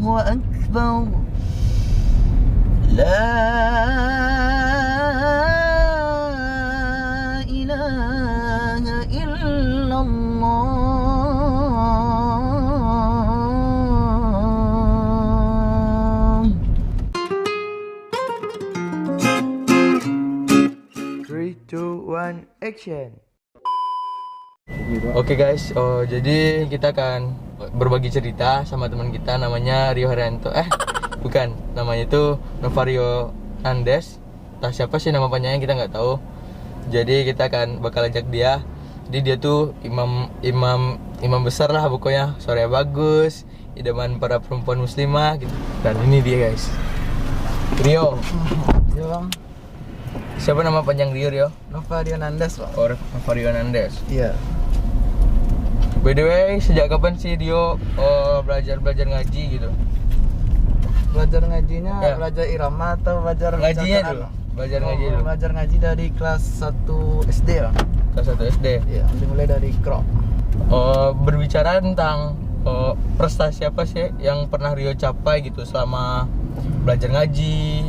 Allahu Akbar. La ilaha illallah. 3, 2, 1, action. Oke guys, jadi kita akan berbagi cerita sama teman kita namanya Rio Haryanto. Bukan, namanya itu Novario Andes. Entah siapa sih nama panjangnya, kita nggak tahu. Jadi kita akan bakal ajak dia. Jadi dia tuh imam besar lah pokoknya. Suaranya bagus, idaman para perempuan muslimah gitu. Dan ini dia guys, Rio. Iya bang, Siapa nama panjang Rio? Novario Andes bang. Or Novario Andes. Iya. By the way, sejak kapan sih Dio belajar ngaji gitu? Belajar ngajinya, Ya. belajar irama atau belajar Ngajinya bacaan, dulu. Bang? Belajar ngaji dulu. Belajar ngaji dari kelas 1 SD bang. Kelas 1 SD. Iya, dimulai dari Krok. Berbicara tentang prestasi apa sih yang pernah Rio capai gitu selama belajar ngaji,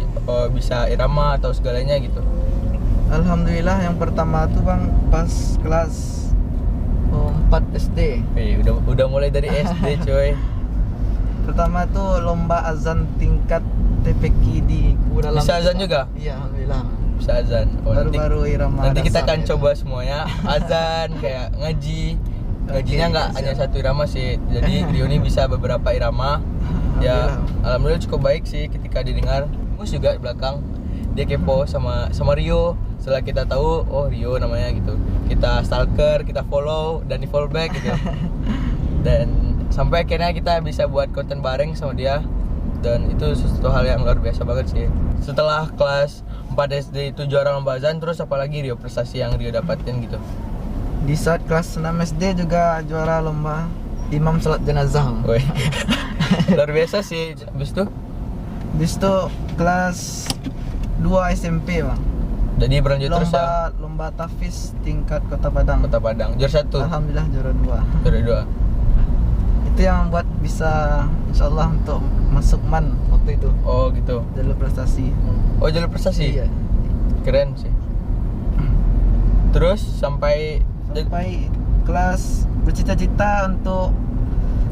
bisa irama atau segalanya gitu. Alhamdulillah yang pertama tuh bang pas kelas 4 SD. Udah mulai dari SD coy. Pertama tuh lomba azan tingkat TPQ di Kuala Bisa Lumpur, azan Bang. juga? Iya, alhamdulillah. Bisa azan. Baru-baru irama Nanti kita dasar akan gitu. coba semuanya azan kayak ngaji. Ngajinya nggak siap. hanya satu irama sih. Jadi Rio ini bisa beberapa irama. Ya, alhamdulillah cukup baik sih ketika didengar. Mus juga di belakang dia kepo sama Rio. Setelah kita tahu, oh Rio namanya gitu, kita stalker, kita follow dan di follow back gitu. Dan sampai akhirnya kita bisa buat konten bareng sama dia. Dan itu sesuatu hal yang luar biasa banget sih. Setelah kelas 4 SD itu juara lomba azan, terus apalagi Rio prestasi yang Rio dapatin gitu? Di saat kelas 6 SD juga juara lomba imam salat jenazah. Woi. Luar biasa sih. Habis itu Bis itu kelas 2 SMP bang. jadi berlanjut terus ya. Lomba tahfiz tingkat Kota Padang. Kota Padang juara 1, Alhamdulillah juara 2. juara 2. Itu yang membuat bisa insyaallah untuk masuk MAN waktu itu. Oh gitu. Jalur prestasi. Oh jalur prestasi. Iya. Keren sih. Terus sampai kelas bercita-cita untuk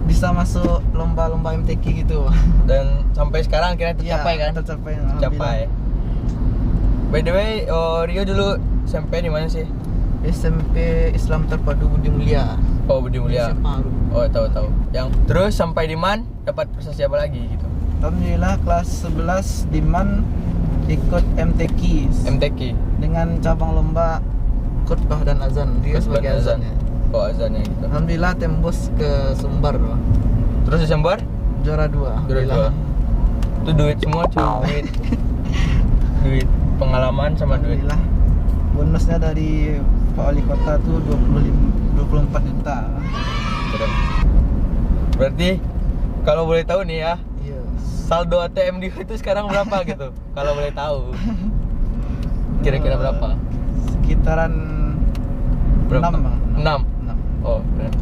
bisa masuk lomba-lomba MTQ gitu. dan sampai sekarang akhirnya tercapai kan? Tercapai. Tercapai. By the way, Rio dulu SMP di mana sih? SMP Islam Terpadu Budi Mulia. Oh Budi Mulia. SMA. Oh tahu. Yang terus sampai di MAN dapat prestasi apa lagi gitu? Alhamdulillah kelas 11 di MAN ikut MTQ MTQ. dengan cabang lomba khutbah dan azan. Dia sebagai azan ya. Oh azannya gitu. Alhamdulillah tembus ke Sumbar bang. Terus di Sumbar? Juara 2. Juara 2. Itu duit semua cuy. duit pengalaman sama duit. Alhamdulillah. Bonusnya dari Pak Wali Kota tuh 24 juta. Keren. Berarti kalau boleh tahu nih ya, Iya. saldo ATM Dio itu sekarang berapa gitu? Kalau boleh tahu. Kira-kira berapa? Sekitaran Berapa? 6 bang. 6. 6. Oh, keren.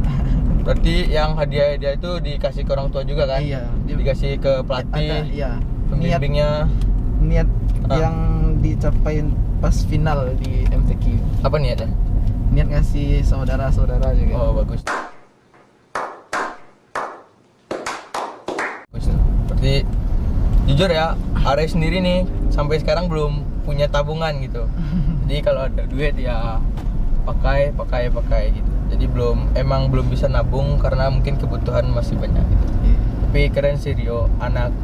Berarti yang hadiah dia itu dikasih ke orang tua juga kan? Iya. Dikasih ke pelatih, Ada, iya. pembimbingnya. Niat Ah. yang dicapai pas final di MTQ. Apa niatnya? Niat ngasih saudara-saudara juga. Oh, bagus. Bagus. Berarti jujur ya, Are sendiri nih sampai sekarang belum punya tabungan gitu. Jadi kalau ada duit ya pakai gitu. Jadi emang belum bisa nabung karena mungkin kebutuhan masih banyak gitu. Iya. Tapi keren sih Rio, anak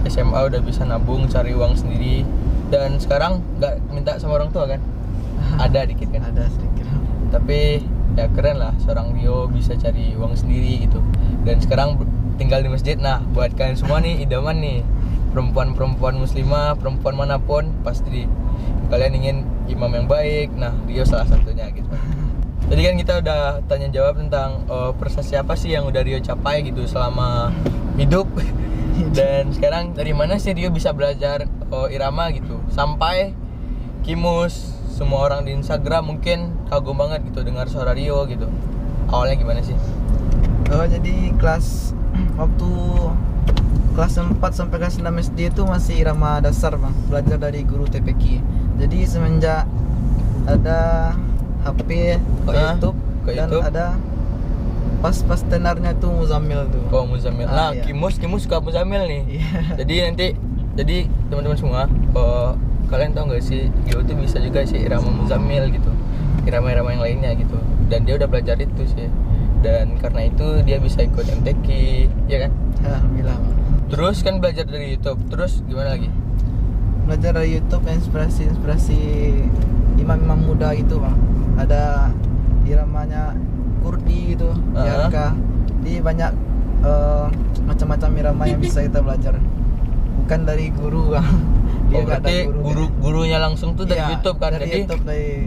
SMA udah bisa nabung, cari uang sendiri. Dan sekarang nggak minta sama orang tua kan? Ada dikit kan? Ada sedikit. Tapi ya keren lah, seorang Rio bisa cari uang sendiri gitu. Dan sekarang tinggal di masjid. Nah buat kalian semua nih, idaman nih, perempuan-perempuan muslimah, perempuan manapun, pasti kalian ingin imam yang baik. Nah Rio salah satunya gitu. Tadi kan kita udah tanya jawab tentang prestasi apa sih yang udah Rio capai gitu selama hidup. Dan sekarang dari mana sih Rio bisa belajar irama gitu sampai Kimus, semua orang di Instagram mungkin kagum banget gitu dengar suara Rio gitu. Awalnya gimana sih? Jadi kelas waktu kelas 4 sampai kelas 6 SD itu masih irama dasar bang, belajar dari guru TPQ. Jadi semenjak ada HP, YouTube, dan ada pas tenarnya tuh Muzammil tuh. Oh Muzammil. Nah iya. Kimus suka Muzammil nih. Iya. Jadi teman-teman semua, kalian tahu nggak sih Gio tuh bisa juga sih irama Muzammil gitu, irama-irama yang lainnya gitu. Dan dia udah belajar itu sih. Dan karena itu dia bisa ikut MTQ, ya kan? Alhamdulillah. Terus kan belajar dari YouTube. Terus gimana lagi? Belajar dari YouTube, inspirasi imam-imam muda gitu bang. Ada iramanya Kurdi gitu, Yarka. Jadi banyak macam-macam irama yang bisa kita belajar. Bukan dari guru bang. Dia nggak ada Berarti gurunya langsung tuh dari Iya, YouTube kan. dari Jadi YouTube,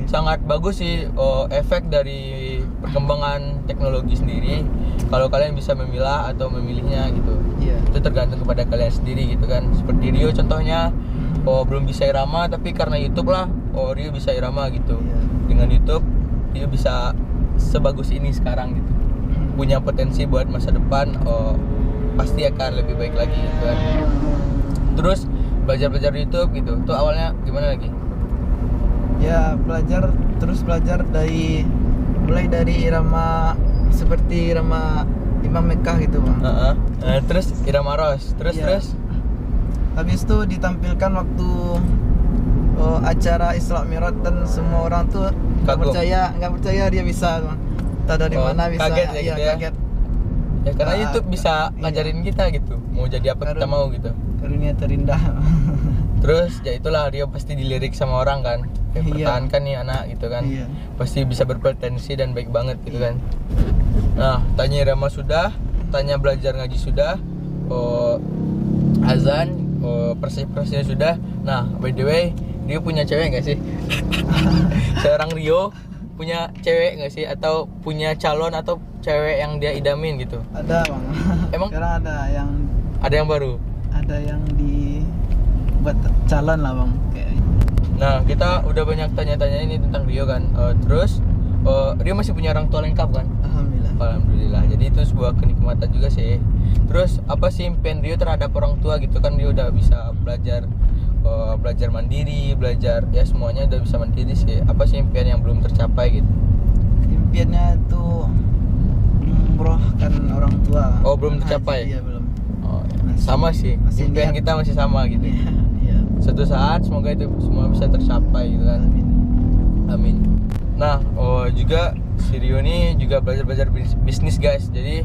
sangat bagus sih efek dari perkembangan teknologi sendiri. Kalau kalian bisa memilah atau memilihnya gitu. Iya. Itu tergantung kepada kalian sendiri gitu kan. Seperti Rio contohnya, belum bisa irama tapi karena YouTube lah, Rio bisa irama gitu. Iya. Dengan YouTube Rio bisa sebagus ini sekarang gitu. Punya potensi buat masa depan, pasti akan lebih baik lagi gitu kan. Terus belajar di YouTube gitu. Tuh awalnya gimana lagi? Ya belajar mulai dari irama seperti irama Imam Mekah gitu bang. Terus irama Ros. Iya. Terus Habis itu ditampilkan waktu acara Isra Mi'raj dan semua orang tuh nggak Kagum. percaya dia bisa bang. Entah dari mana bisa. kaget ya Iya, gitu ya? kaget. Ya karena Ah, YouTube bisa iya. ngajarin kita gitu. Mau jadi apa kita mau gitu. Karunia terindah. Terus ya itulah Rio pasti dilirik sama orang kan. Kayak Iya. pertahankan nih anak gitu kan. Iya. Pasti bisa berpotensi dan baik banget gitu kan. Nah, tanya irama sudah, tanya belajar ngaji sudah, azan, proses-prosesnya sudah. Nah, by the way, Rio punya cewek nggak sih? Seorang Rio punya cewek nggak sih? Atau punya calon atau cewek yang dia idamin gitu? Ada bang. Emang? Sekarang Ada yang baru? ada yang buat calon lah bang. Kayak. Nah, kita udah banyak tanya-tanya ini tentang Rio kan. Terus Rio masih punya orang tua lengkap kan? Alhamdulillah. Alhamdulillah. Jadi itu sebuah kenikmatan juga sih. Terus apa sih impian Rio terhadap orang tua gitu kan? Rio udah bisa belajar mandiri, belajar ya semuanya udah bisa mandiri sih. Apa sih impian yang belum tercapai gitu? Impiannya itu umrohkan orang tua. Oh, belum tercapai? Iya belum. Oh, ya. Sama sih. Masih Impian niat. kita masih sama gitu. Iya. Suatu saat semoga itu semua bisa tercapai gitu kan. Amin. Nah, juga si Rio ini juga belajar bisnis guys. Jadi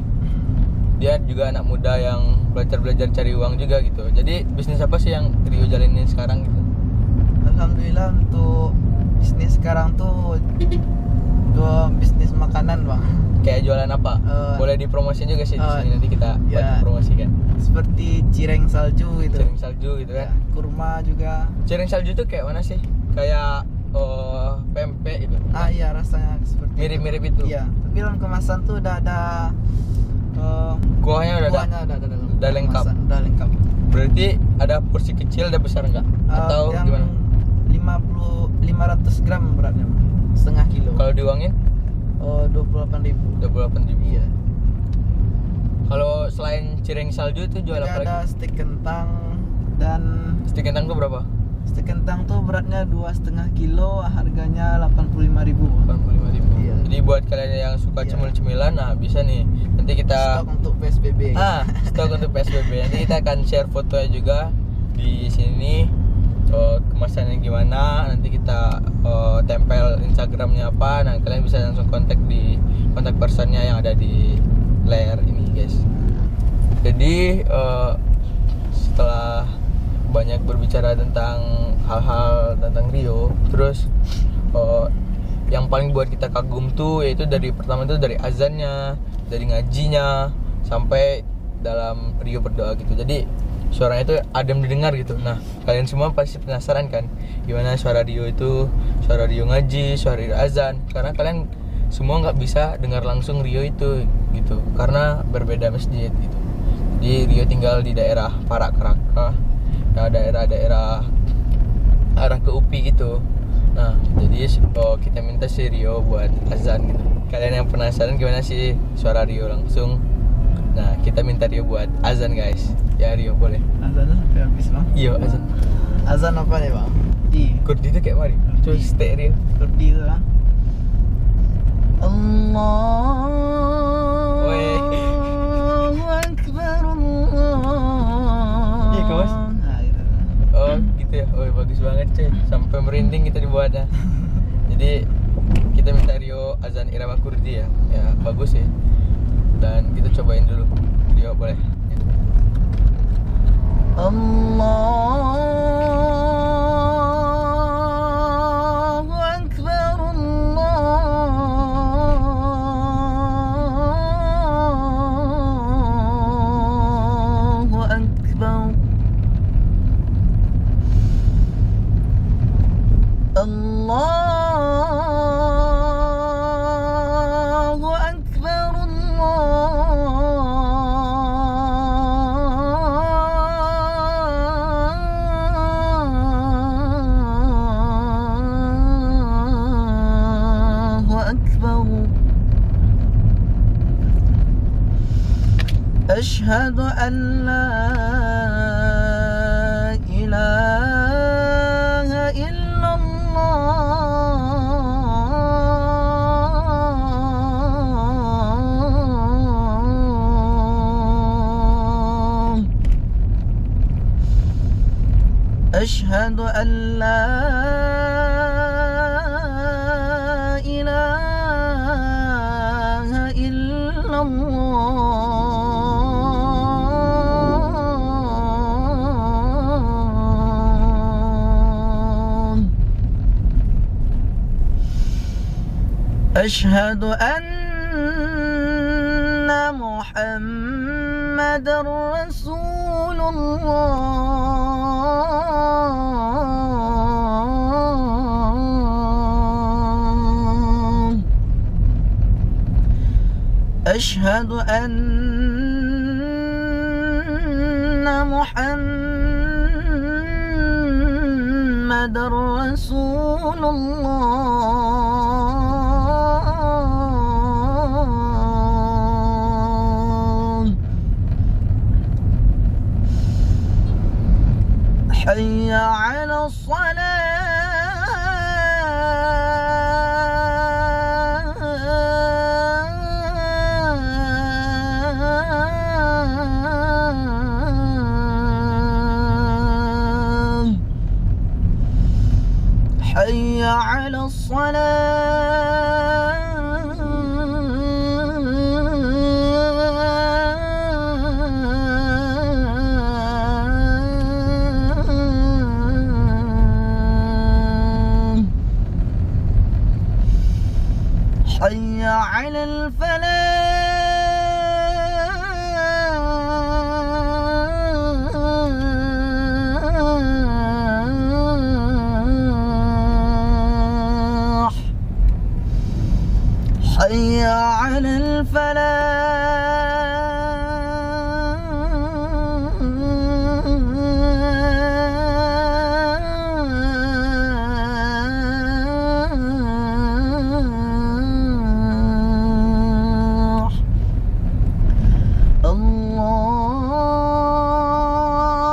dia juga anak muda yang belajar cari uang juga gitu. Jadi bisnis apa sih yang Rio jalanin sekarang gitu? Alhamdulillah untuk bisnis sekarang tuh bisnis makanan bang. Kayak jualan apa? Boleh dipromosin juga sih di sini nanti kita bantu promosikan. Seperti cireng salju gitu. Cireng salju gitu kan. Kurma juga. Cireng salju tuh kayak mana sih? Kayak pempek gitu. Iya rasanya seperti Mirip-mirip itu. Iya. Tapi dalam kemasan tuh udah ada Kuahnya udah ada. kuahnya Udah lengkap. Kemasan, udah lengkap. Berarti ada porsi kecil, ada besar enggak? Atau yang gimana? 500 gram beratnya, setengah kilo. Kalau diuangin 28.000. 28.000. Iya. Kalau selain cireng salju itu jual apa Ada lagi? stik kentang dan Stik kentang tuh berapa? stik kentang tuh beratnya 2,5 kilo, harganya 85.000. 85.000. Iya. Jadi buat kalian yang suka Iya. cemil-cemilan, nah bisa nih. Nanti kita Stok untuk PSBB. stok untuk PSBB. Nanti kita akan share fotonya juga di sini. Kemasannya gimana? Nanti kita tempel Instagramnya apa. Nah kalian bisa langsung kontak di kontak personnya yang ada di layar ini guys. Jadi setelah banyak berbicara tentang hal-hal tentang Rio, terus yang paling buat kita kagum tuh yaitu dari pertama tuh dari azannya, dari ngajinya sampai dalam Rio berdoa gitu. Jadi suaranya itu adem didengar gitu. Nah kalian semua pasti penasaran kan gimana suara Rio itu, suara Rio ngaji, suara Rio azan, karena kalian semua nggak bisa dengar langsung Rio itu gitu karena berbeda masjid gitu. Jadi Rio tinggal di daerah Parak-Raka, nah daerah-daerah arah ke UPI gitu. Nah jadi kita minta si Rio buat azan gitu. Kalian yang penasaran gimana sih suara Rio langsung, Nah, kita minta Rio buat azan guys. Ya Rio boleh. Azannya sampai habis bang. Iya azan. Azan apa nih bang? Kurdi itu kayak mari. Coba stay Rio. Kurdi itu bang. Allahu Akbar, Allah. Iya kau mas. Nah, gitu. Oh gitu ya. Oh bagus banget cuy. Sampai merinding kita dibuatnya. Jadi kita minta Rio azan irama Kurdi ya. Ya bagus ya. Dan kita cobain dulu. Rio boleh. Allahu Akbar, Allahu Akbar. Allahu Akbar, Allahu Akbar. Ashhadu an la ilaha illallah. Ashhadu an la ilaha illallah. أشهد أن محمد رسول الله. أشهد أن محمد رسول الله. حي على الصلاة. حي على الصلاة. حي على الفلاح. حي على الفلاح.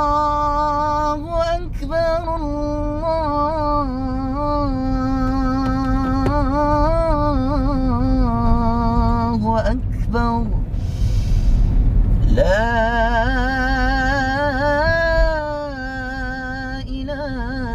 الله أكبر، الله أكبر. لا إله